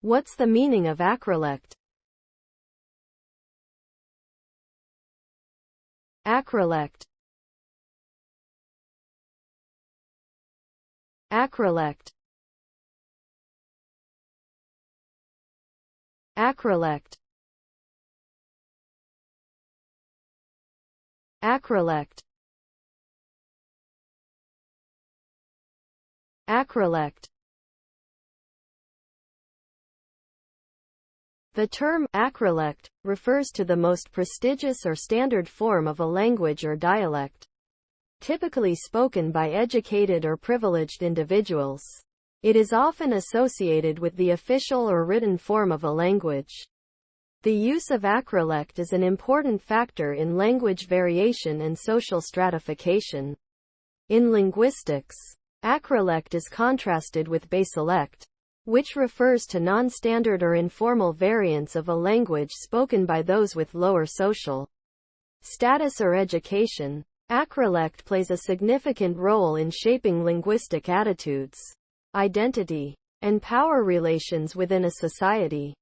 What's the meaning of acrolect? Acrolect. Acrolect. Acrolect. Acrolect. Acrolect. The term acrolect refers to the most prestigious or standard form of a language or dialect, typically spoken by educated or privileged individuals. It is often associated with the official or written form of a language. The use of acrolect is an important factor in language variation and social stratification. In linguistics, acrolect is contrasted with baselect, which refers to non-standard or informal variants of a language spoken by those with lower social status or education. Acrolect plays a significant role in shaping linguistic attitudes, identity, and power relations within a society.